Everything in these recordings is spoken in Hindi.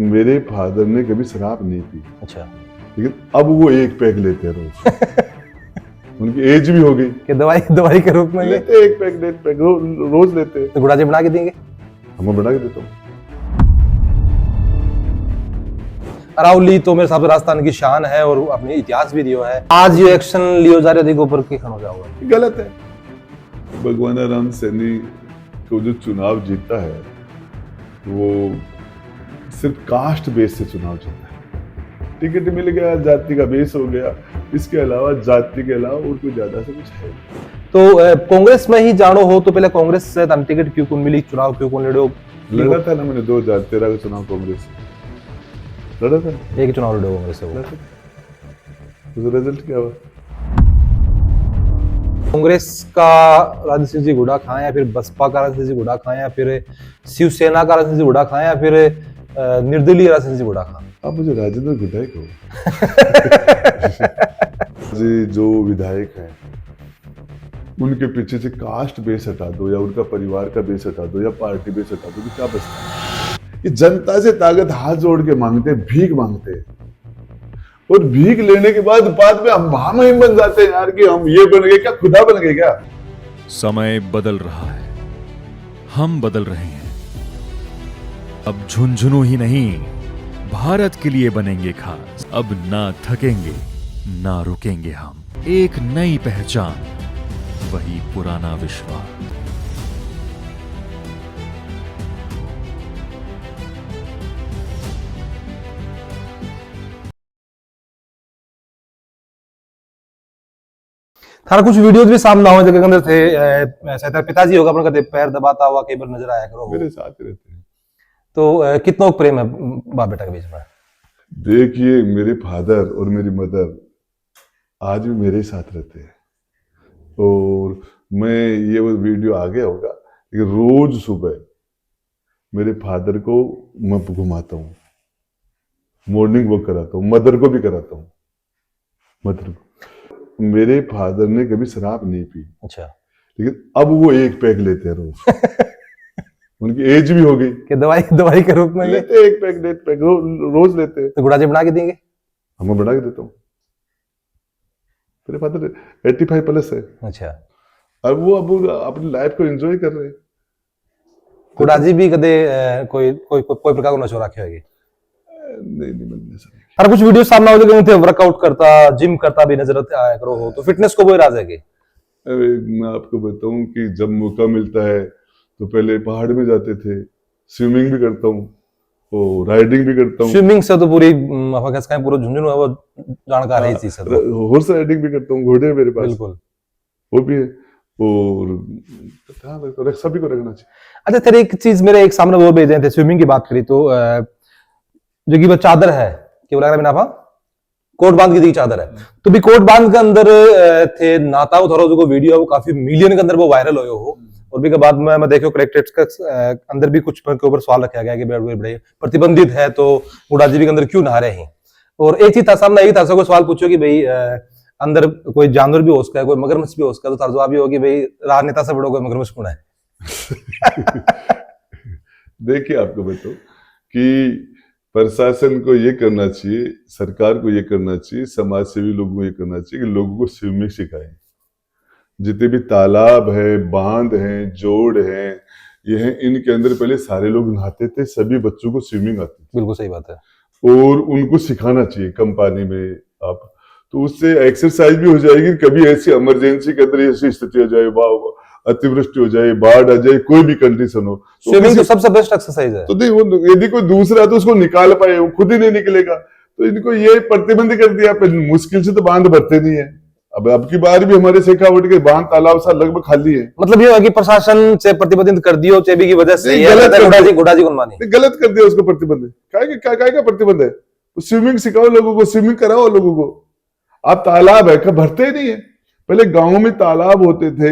मेरे फादर ने कभी शराब नहीं पी। अच्छा। लेकिन अब वो एक पैक लेते हैं रोज। उनकी एज भी हो गई कि दवाई के रूप में लेते हैं, एक पैक डेढ़ पैक रोज लेते हैं। तो गुड़ाजी बना के देंगे? हम बना के देता हूँ। अरावली तो मेरे हिसाब से राजस्थान की शान है और अपने इतिहास भी दियो है। आज ये एक्शन लियो जा रहे थे ऊपर के खन हो जाओगे, गलत है। भगवान राम सैनी को जो चुनाव जीता है वो सिर्फ कास्ट बेस से चुनाव जीता है। टिकट मिल गया, जाति का बेस हो गया, इसके अलावा जाति के अलावा और कोई ज्यादा से कुछ है। तो कांग्रेस में ही जानो हो तो पहले कांग्रेस से टिकट क्यों कौन मिली, चुनाव क्यों कौन लड़ो? लड़ा था ना मैंने 2013 का चुनाव कांग्रेस से लड़ा था। एक चुनाव लड़ो कांग्रेस से, उसका रिजल्ट क्या हुआ? कांग्रेस का राजेंद्र सिंह जी घोड़ा खाए या फिर बसपा का राजेंद्र सिंह जी घोड़ा खाए या फिर शिवसेना का राजेंद्र सिंह जी घोड़ा खाए या फिर निर्दलीय राजेंद्र सिंह जी घोड़ा खाए? आप मुझे राजेंद्र विधायक हो। जी जो विधायक हैं उनके पीछे से कास्ट बेस हटा दो या उनका परिवार का बेस हटा दो या पार्टी बेस हटा दो तो क्या बचता है? ये जनता से ताकत हाथ जोड़ के मांगते, भीख मांगते और भीख लेने के बाद में हम ही बन जाते हैं यार कि हम ये बन गए, क्या खुदा बन गए क्या? समय बदल रहा है, हम बदल रहे हैं। अब झुंझुनू ही नहीं, भारत के लिए बनेंगे खास। अब ना थकेंगे ना रुकेंगे हम। एक नई पहचान, वही पुराना विश्वास। थारा कुछ वीडियोस भी सामने आवे जगह अंदर थे शायद पिताजी होगा अपन का पैर दबाता हुआ कई बार नजर आया करो। मेरे साथ रहते हैं। तो कितना प्रेम है बाप बेटा के बीच में? देखिए मेरे फादर और मेरी मदर आज भी मेरे साथ रहते हैं और मैं ये वो वीडियो आ गया होगा कि रोज सुबह मेरे फादर को मैं घुमाता हूँ, मॉर्निंग वॉक कराता हूँ, मदर को भी कराता हूँ। मदर को, मेरे फादर ने कभी शराब नहीं पी। अच्छा। लेकिन अब वो एक पैक लेते हैं रोज। उनकी एज भी हो गई कि दवाई के रूप में लेते हैं, एक पैक डेढ़ पैक रोज लेते हैं। तो गुड़ाजी बना के देंगे? हम बना के देता हूँ। मेरे फादर 85 प्लस है। अच्छा। और वो अब अपनी लाइफ को एंजॉय कर रहे हैं। गुड़ाजी भी कदे कोई प्रकार का नशा रखे होगी? नहीं मैंने ऐसा नहीं। और कुछ वीडियो सामने आवे कि थे वर्कआउट करता, जिम करता भी नजर आया करो हो, तो फिटनेस को वो राज है कि? अरे मैं आपको बताऊं कि जब मौका मिलता है तो पहले पहाड़ में जाते थे, स्विमिंग भी करता हूँ और राइडिंग भी करता हूँ। स्विमिंग से तो पूरी पूरा झुंझुनू है वो जानकार है इस चीज से। हॉर्स राइडिंग भी करता हूँ, घोड़े मेरे पास। बिल्कुल वो भी है और सभी को रखना चाहिए। अच्छा तेरे एक चीज मेरे एक सामने वो भेजे थे, स्विमिंग की बात करी तो जो कि वो चादर है क्या बोला मैंने आपा कोट बांध की दी चादर है, तो भी कोट बांध के अंदर थे नाता वो थोड़ा जो वीडियो है वो काफी मिलियन के अंदर वो वायरल हो हो और भी के बाद में मैं देखो कलेक्ट्रेट के अंदर भी कुछ के ऊपर सवाल रखा गया कि बड़े प्रतिबंधित है तो गुड़ाजी के अंदर क्यों नहा रहे हैं। और एक चीज था सामने यही था, सबको सवाल पूछो कि भाई अंदर कोई जानवर भी हो सकता है, कोई मगरमच्छ भी हो सकता है, तो जवाब ये हो कि भाई राजनेता से बड़ा कोई मगरमच्छ कौन है? देखिए आपको बताओ कि प्रशासन को ये करना चाहिए, सरकार को ये करना चाहिए, समाज सेवी लोगों को ये करना चाहिए कि लोगों को स्विमिंग सिखाएं। जितने भी तालाब है, बांध हैं, जोड़ हैं, ये हैं, इनके अंदर पहले सारे लोग नहाते थे, सभी बच्चों को स्विमिंग आती थी। बिल्कुल सही बात है। और उनको सिखाना चाहिए कम पानी में आप, तो उससे एक्सरसाइज भी हो जाएगी। कभी ऐसी इमरजेंसी के अंदर ऐसी स्थिति हो जाए, अतिवृष्टि हो जाए, बाढ़ आ जाए, कोई भी कंडीशन हो, स्विमिंग तो सबसे बेस्ट एक्सरसाइज है। तो नहीं वो यदि कोई दूसरा तो उसको निकाल पाए, वो खुद ही नहीं निकलेगा, तो इनको ये प्रतिबंध कर दिया। मुश्किल से तो बांध भरते नहीं है। अब की बार भी हमारे शेखावट के बांध तालाब सा लगभग खाली है। मतलब ये है कि प्रशासन से प्रतिबंधित कर दियो चेबी की वजह से गुड़ाजी को मानी गलत कर दिया उसको प्रतिबंध। काय का प्रतिबंध है? स्विमिंग सिखाओ लोगों को, स्विमिंग कराओ लोगों को। आप तालाब है क्या भरते ही नहीं है? पहले गांव में तालाब होते थे,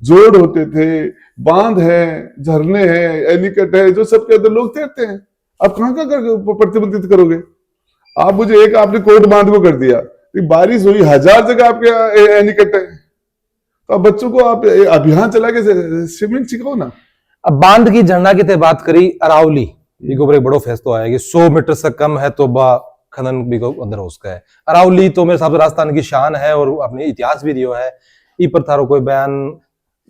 जोड़ होते थे, बांध है, झरने हैं, एनीकट है, जो सबके अंदर लोग तैरते हैं। आप कहाँ का प्रतिबंधित करोगे? आप मुझे एक आपने कोट बांध को कर दिया, बारिश हुई 1000 जगह आपके एनीकट है, तो अब बच्चों को आप अभियान चला के स्विमिंग सिखाओ ना। अब बांध की झरना की बात करी अरावली, एक ऊपर एक बड़ो फैसला आया कि 100 मीटर से कम है तो बा खनन भी को अंदर हो उसका है। अरावली तो मेरे हिसाब से राजस्थान की शान है और अपने इतिहास भी दियो है। ई पर थारो कोई बयान?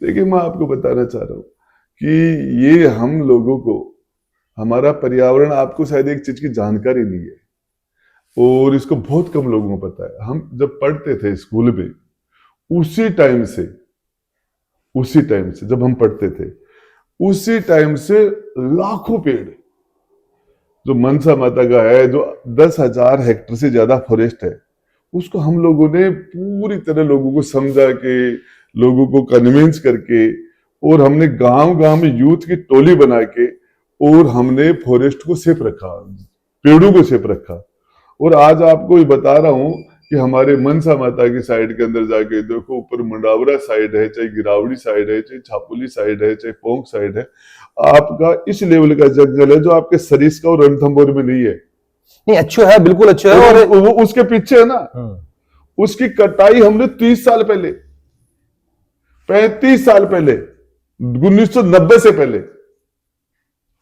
देखिए, मैं आपको बताना चाह रहा हूँ कि ये हम लोगों को, हमारा पर्यावरण, आपको शायद एक चीज की जानकारी नहीं है और इसको बहुत कम लोगों को पता है। हम जब पढ़ते थे स्कूल में, उसी टाइम से जब हम पढ़ते थे, उसी टाइम से लाखों पेड़, जो मनसा माता का है, जो 10,000 हेक्टेयर से ज्यादा फॉरेस्ट है, उसको हम लोगों ने पूरी तरह लोगों को समझा के, लोगों को कन्विंस करके, और हमने गांव गांव में यूथ की टोली बना के, और हमने फॉरेस्ट को सेफ रखा, पेड़ों को सेफ रखा। और आज आपको ये बता रहा हूं कि हमारे मनसा माता की साइड के अंदर जाके देखो, ऊपर मंडावरा साइड है, चाहे गिरावड़ी साइड है, चाहे छापुली साइड है, चाहे पोंक साइड है, आपका इस लेवल का जंगल है जो आपके सरिस्का और रणथंभौर में नहीं है। नहीं, अच्छा है, बिल्कुल अच्छा है। और वो उसके पीछे है ना, उसकी कटाई हमने 30 साल पहले, 35 साल पहले, 1990 से पहले,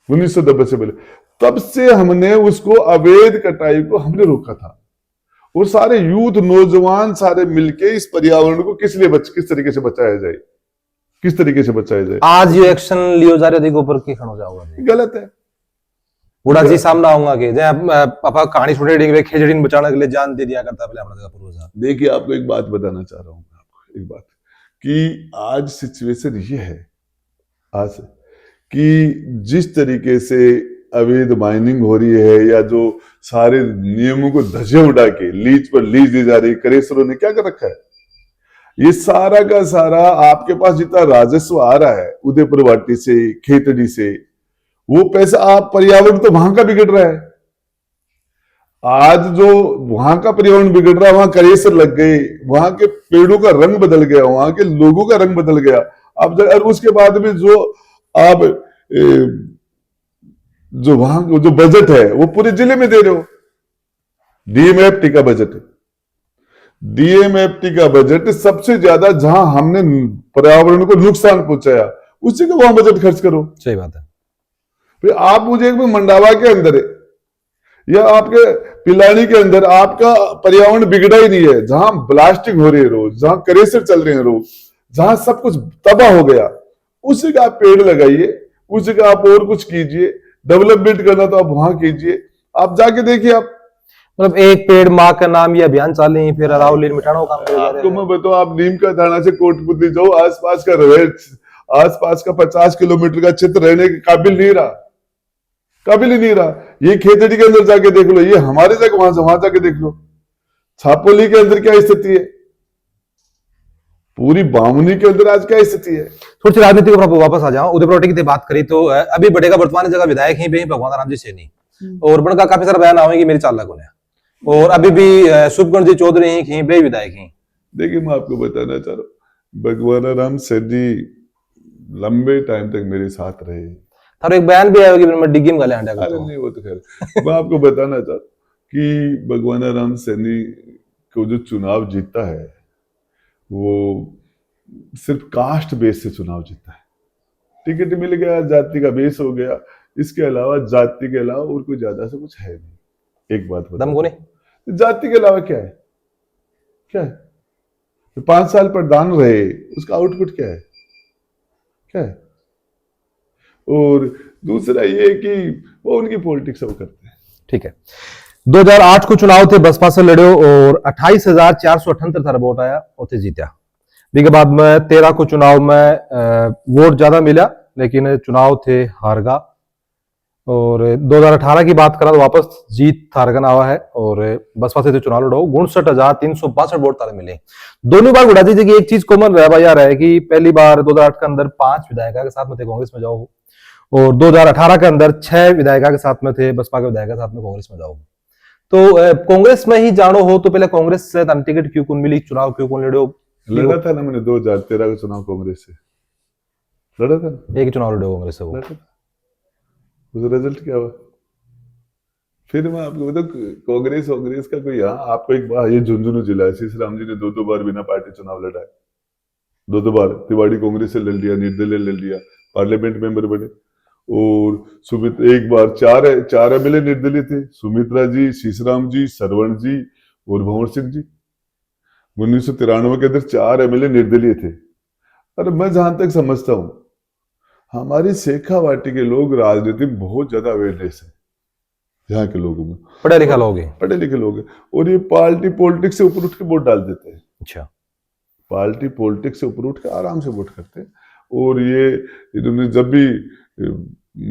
1990 से पहले, तब से हमने उसको, अवैध कटाई को हमने रोका था। और सारे यूथ, नौजवान सारे मिलके इस पर्यावरण को किस तरीके से बचाया जाए, किस तरीके से बचाया जाए। आज ये एक्शन लियो जा रहे थे ऊपर की खड़ो जाओगा, गलत है। बूढ़ा जी सामने आऊंगा के जे पापा कहानी सुने वे खेजड़ी बचाने के लिए जान दे दिया करता पहले हमारा पूर्वज। देखिए, आपको एक बात बताना चाह रहा हूं, आपको एक बात, कि आज सिचुएशन ये है आज कि जिस तरीके से अवैध माइनिंग हो रही है, या जो सारे नियमों को धज्जियां उड़ा के लीज पर लीज दी जा रही है, करेसरों ने क्या कर रखा है, ये सारा का सारा आपके पास जितना राजस्व आ रहा है उदयपुर वाटी से, खेतड़ी से, वो पैसा आप, पर्यावरण तो वहां का बिगड़ रहा है। आज जो वहां का पर्यावरण बिगड़ रहा है, वहां करेसर लग गए, वहां के पेड़ों का रंग बदल गया, वहां के लोगों का रंग बदल गया। अब और उसके बाद में जो आप जो वहां जो बजट है वो पूरे जिले में दे रहे हो। डीएमएफटी का बजट है, डीएमएफटी का बजट सबसे ज्यादा जहां हमने पर्यावरण को नुकसान पहुंचाया, उसी का वहां बजट खर्च करो। सही बात है। फिर आप मुझे एक मंडावा के अंदर है या आपके पिलानी के अंदर आपका पर्यावरण बिगड़ा ही नहीं है, जहां ब्लास्टिंग हो रही है रोज, जहां करेसर चल रहे हैं रोज, जहां सब कुछ तबाह हो गया, उसी का आप पेड़ लगाइए, उसी का आप और कुछ कीजिए। डेवलपमेंट करना तो आप वहां कीजिए। आप जाके देखिए, आप मतलब एक पेड़ माँ का नाम ये अभियान चाले, फिर अरावली मिटाना काम कर आपको मैं बताऊं, आप नीम का थाना से कोटपुतली जाओ, आसपास का आसपास का 50 किलोमीटर का क्षेत्र रहने के काबिल नहीं रहा, काबिल ही नहीं रहा। ये खेतड़ी के अंदर जाके देख लो, ये हमारे जगह वहां जाके देख लो, छापोली के अंदर क्या स्थिति है, पूरी बामुनी के अंदर आज क्या स्थिति है। थोड़ी सी राजनीति को वापस आ जाओ। उदयपुर की बात करी तो अभी बड़ेगा वर्तमान जगह विधायक ही भी भगवान राम जी सैनी, और बनका काफी सारा बयान आवे कि मेरी चाल लगो, और अभी भी शुभगण जी चौधरी ही बे विधायक ही। देखिए, मैं आपको बताना चाह रहा हूँ, भगवान राम सैनी लंबे टाइम तक मेरे साथ रहे। थारो एक बयान भी आया कि मैं डिग्गी में गले अंडा अरे नहीं, वो तो खैर मैं आपको बताना चाहता हूँ कि भगवान राम सैनी को जो चुनाव जीता है, वो सिर्फ कास्ट बेस से चुनाव जीता है। टिकट मिल गया, जाति का बेस हो गया, इसके अलावा जाति के अलावा और कोई ज्यादा से कुछ है नहीं। एक बात दम कोने जाति के अलावा क्या है, क्या है? 5 साल प्रधान रहे, उसका आउटपुट क्या है, क्या है? और दूसरा ये कि वो उनकी पॉलिटिक्स वो करते हैं। ठीक है। 2008 को चुनाव थे, बसपा से लड़े और 28,478 था वोट आया और थे जीत्या। के बाद में 13 को चुनाव में वोट ज्यादा मिला, लेकिन चुनाव थे हारगा। और 2018 की बात करा तो वापस जीत थारगन आवा है, और बसपा से तो चुनाव लड़ो 59,362 वोट तारे मिले। दोनों बार गुड़ा जी की एक चीज कॉमन रहा यार है कि पहली बार 2008 के अंदर 5 विधायक के साथ में थे कांग्रेस में जाओ, और 2018 के अंदर 6 विधायक के साथ में थे बसपा के विधायक के साथ में कांग्रेस में जाओ। तो कांग्रेस में ही जानो हो तो पहले कांग्रेस से टिकट क्यों कौन मिली, चुनाव क्यों कौन लड़ो? लड़ा था ना मैंने 2013 का चुनाव कांग्रेस से लड़ा था ना, एक चुनाव लड़ो कांग्रेस से, वो उस रिजल्ट क्या हुआ? फिर मैं आपको बताऊं, कांग्रेस का कोई, यहाँ आपको एक बार, ये झुंझुनू जिला है, सीसराम जी ने 2 बार बिना पार्टी चुनाव लड़ा है, 2 बार। तिवाड़ी कांग्रेस से लड़ लिया, निर्दलीय लड़ लिया, पार्लियामेंट मेंबर बने। और सुमित्रा एक बार चार एमएलए निर्दलीय थे, सुमित्रा जी, शीशराम जी, सरवण जी और भंवर सिंह जी। 1993 के अंदर 4 एमएलए निर्दलीय थे। और मैं जहां तक समझता हूं, हमारी शेखावाटी के लोग राजनीति में बहुत ज्यादा अवेयरनेस है, यहाँ के लोगों में पढ़े लिखा लोग हैं। पढ़े लिखे लोग हैं, और ये पार्टी पॉलिटिक्स से ऊपर उठ के वोट डाल देते हैं। अच्छा, पार्टी पॉलिटिक्स से ऊपर उठ के आराम से वोट करते हैं। और ये इन्होंने जब भी,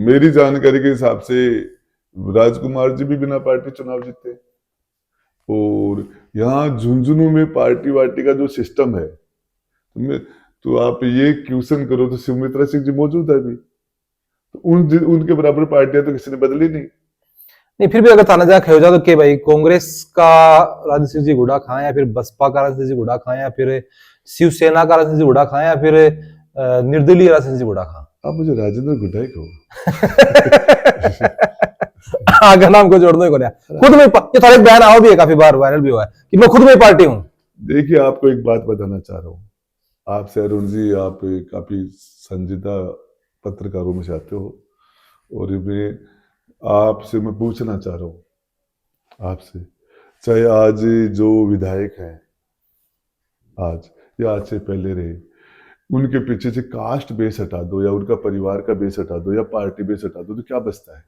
मेरी जानकारी के हिसाब से राजकुमार जी भी बिना पार्टी चुनाव जीते। और यहाँ झुंझुनू में पार्टी वार्टी का जो सिस्टम है, तो आप ये क्वेश्चन करो तो सुमित्रा सिंह जी मौजूद है अभी, तो उनके बराबर पार्टियां तो किसी ने बदली नहीं। फिर भी अगर ताना जा हो जाए तो के भाई कांग्रेस का राजन सिंह जी गुड़ा खाएं, या फिर बसपा का राजन सिंह जी गुड़ा खाएं, या फिर शिवसेना का राजन सिंह जी गुड़ा खाएं, या फिर निर्दलीय राजन सिंह जी गुड़ा खाएं? आप मुझे राजेंद्र गुड्डा ही कहो। आगे नाम को जोड़ दो खुद में। ये थोड़ा एक बयान आओ भी है, काफी बार वायरल भी हुआ है कि मैं खुद में पार्टी हूँ। देखिए, आपको एक बात बताना चाह रहा हूँ, आपसे अरुण जी, आप काफी संजीदा पत्रकारों में से आते हो, और आपसे मैं पूछना चाह रहा हूँ, आपसे, चाहे आज जो विधायक हैं आज या आज से पहले रहे, उनके पीछे से कास्ट बेस हटा दो, या उनका परिवार का बेस हटा दो, या पार्टी बेस हटा दो, तो क्या बचता है?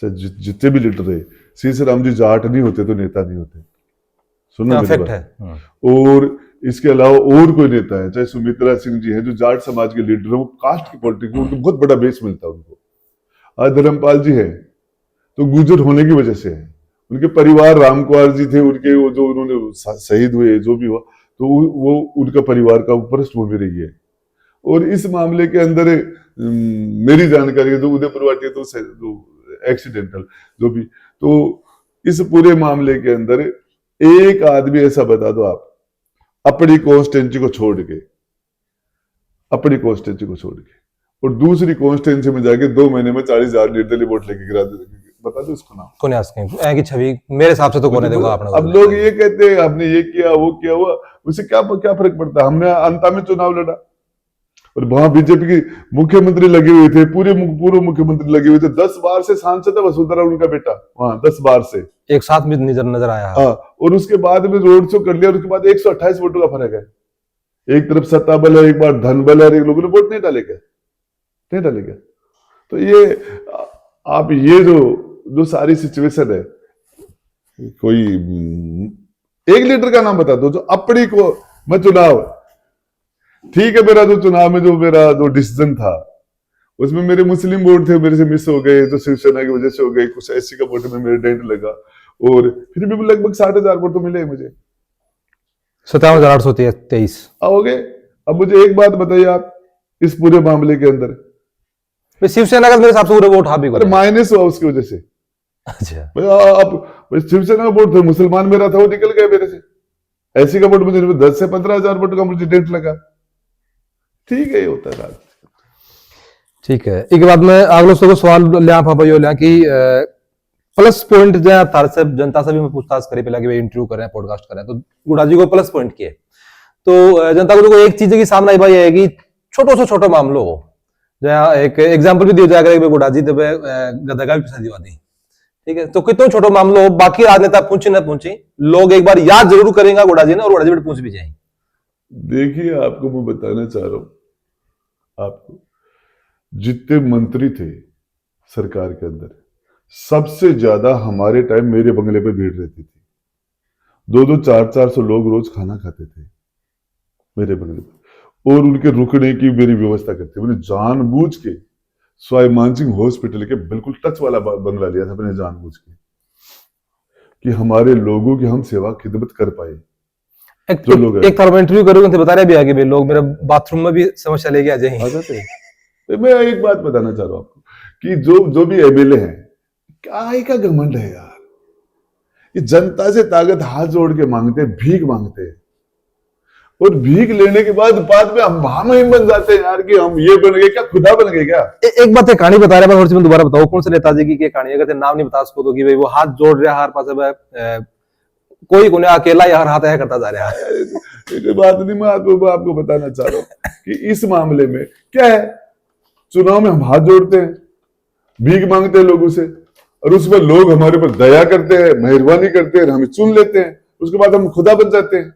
चाहे जितने भी लीडर रहे, शीशराम जी जाट नहीं होते तो नेता नहीं होते, सुनो मेरी बात। और इसके अलावा और कोई नेता है, चाहे सुमित्रा सिंह जी हैं जो जाट समाज के लीडर है, वो कास्ट की पॉलिटिक्स में उनको बहुत बड़ा बेस मिलता है उनको। आज धर्मपाल जी है तो गुर्जर होने की वजह से है, उनके परिवार, राम कुमार जी थे, उनके वो जो उन्होंने शहीद हुए, जो भी हुआ, तो वो उनका परिवार का पृष्ठभूमि रही है। और इस मामले के अंदर मेरी जानकारी जो उदयपुर वाटी तो एक्सीडेंटल जो भी, तो इस पूरे मामले के अंदर एक आदमी ऐसा बता दो आप, अपनी कॉन्स्टिट्यूंसी को छोड़ के, और दूसरी कॉन्स्टिट्यूंसी में जाके 2 महीने में 40,000 निर्दलीय वोट लेके गिरा दे, बता दो इसको नाम। कौन की छवि मेरे हिसाब से तो कौन देगा आपने? अब लोग ये कहते हैं हमने ये किया, वो किया, हुआ, उससे क्या फर्क पड़ता है? हमने अंता में चुनाव लड़ा, और वहां बीजेपी की मुख्यमंत्री लगे हुए थे, पूर्व मुख्यमंत्री लगे हुए थे, 10 बार से सांसद है वसुंधरा, उनका बेटा वहां 10 बार से एक साथ में नजर आया। हाँ, और उसके बाद में रोड शो कर लिया, और उसके बाद 128 वोटों का फर्क है। एक तरफ सत्ता बल है, एक बार धन बल है, एक लोगों ने वोट नहीं डाले क्या? तो ये आप ये जो सारी सिचुएशन है, कोई एक लीडर का नाम बता दो जो अपनी को, मैं चुनाव, ठीक है, मेरा जो डिसीजन था उसमें मेरे मुस्लिम वोट थे, मेरे से मिस हो गए, जो शिवसेना की वजह से हो गए, कुछ एससी का वोट में मेरे डेंट लगा, और फिर भी लगभग 60,000 वोट तो मिले मुझे, 57,823 आओगे। अब मुझे एक बात बताइए आप, इस पूरे मामले के अंदर शिवसेना का मेरे हिसाब से पूरे वोट हावी माइनस हुआ उसकी वजह से। अच्छा, अब शिवसेना का वोट था, मुसलमान मेरा था, वो निकल गया मेरे से, एससी का वोट मुझे 10 से 15,000 वोट का मुझे डेंट लगा। ठीक है, ये होता है राज। ठीक है। एक बात मैं अगले को सवाल लिया भाई लिया कि प्लस पॉइंट जो तार से जनता से भी मैं पूछताछ करी पहले कि भाई इंटरव्यू कर रहे हैं, पॉडकास्ट कर रहे हैं, तो गुड़ा जी को प्लस पॉइंट किए, तो जनता को एक चीज की सामने आई भाई है कि छोटो से छोटो मामलो हो, जहाँ एक एग्जाम्पल भी दिया जाएगा कि गुड़ा जी गदगा भी पिछा दी, ठीक है, तो कितने छोटो मामलो हो, बाकी राजनेता पूछे न पूछे, लोग एक बार याद जरूर करेंगे गुड़ा जी ने, और गुड़ा जी पूछ भी जाएंगे। देखिए, आपको मैं बताना चाह रहा हूं, आपको जितने मंत्री थे सरकार के अंदर, सबसे ज्यादा हमारे टाइम मेरे बंगले पे भीड़ रहती थी। 2-2, 400 लोग रोज खाना खाते थे मेरे बंगले पे, और उनके रुकने की मेरी व्यवस्था करते। मैंने जानबूझ के सवाई मानसिंह हॉस्पिटल के बिल्कुल टच वाला बंगला लिया था, मैंने जानबूझ के, कि हमारे लोगों की हम सेवा खिदमत कर पाए। एक तरह इंटरव्यू करोगे बता रहे भी आगे भी लोग मेरे बाथरूम में भी समस्या लेके आ जाएंगे। तो मैं एक बात बताना चाह रहा हूं आपको कि जो भी एमएलए हैं, क्या का घमंड है यार, ये जनता से ताकत हाथ जोड़ के मांगते, भीख मांगते हैं, और भीख लेने के बाद में हम ही बन जाते हैं यार कि हम ये बन गए, क्या खुदा बन गए क्या? एक बात कहानी बता रहे हैं, मैं दोबारा बताओ कौन से नेताजी की कहानी, अगर नाम नहीं बता सको तो कि भाई वो हाथ जोड़ रहा हर पास, कोई को अकेला यार हाथ है करता जा रहा है। एक बात नहीं, मैं आपको बताना चाह रहा हूं कि इस मामले में क्या है, चुनाव में हम हाथ जोड़ते हैं, भीख मांगते हैं लोगों से, और उस पर लोग हमारे ऊपर दया करते हैं, मेहरबानी करते हैं, हमें चुन लेते हैं, उसके बाद हम खुदा बन जाते हैं।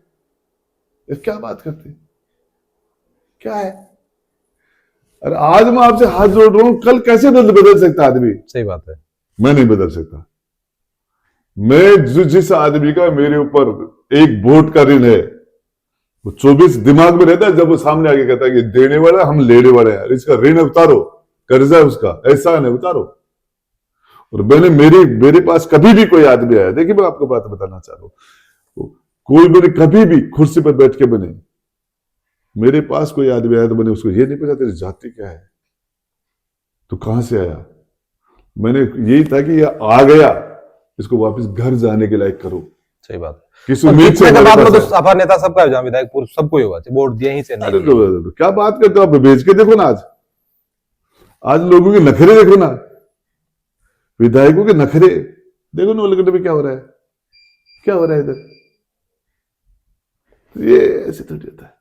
ये क्या बात करते हैं, क्या है? अरे आज मैं आपसे हाथ जोड़ रहा हूं, कल कैसे बदल सकता आदमी? सही बात है। मैं नहीं बदल सकता। मैं जिस आदमी का मेरे ऊपर एक वोट का ऋण है, वो 24 दिमाग में रहता है, जब वो सामने आके कहता है कि देने वाला हम लेने वाले हैं, इसका ऋण उतारो, कर्जा है उसका, एहसान है, उतारो। और मेरे पास कभी भी कोई आदमी आया, देखिए मैं आपको बात बताना चाह रहा हूं, कोई मैंने कभी भी कुर्सी पर बैठ के बने, मेरे पास कोई आदमी आया तो मैंने उसको ये नहीं पूछा तेरी जाति क्या है, तू कहां से आया। मैंने यही था कि ये आ गया, इसको वापस घर जाने के लायक करो। सही बात है। किस उम्मीद से हमारे बात में पास तो सपा नेता सबका है, जहां विधायक पूर्व सबको ही होगा, वोट दिए ही से नहीं। अरे तो क्या बात करते हो आप? भेज के देखो ना, आज लोगों के नखरे देखो ना, विधायकों के नखरे देखो ना, उलगने में क्या हो रहा है, क्या हो रहा है इधर। ये ऐसे थोड़ी होता है।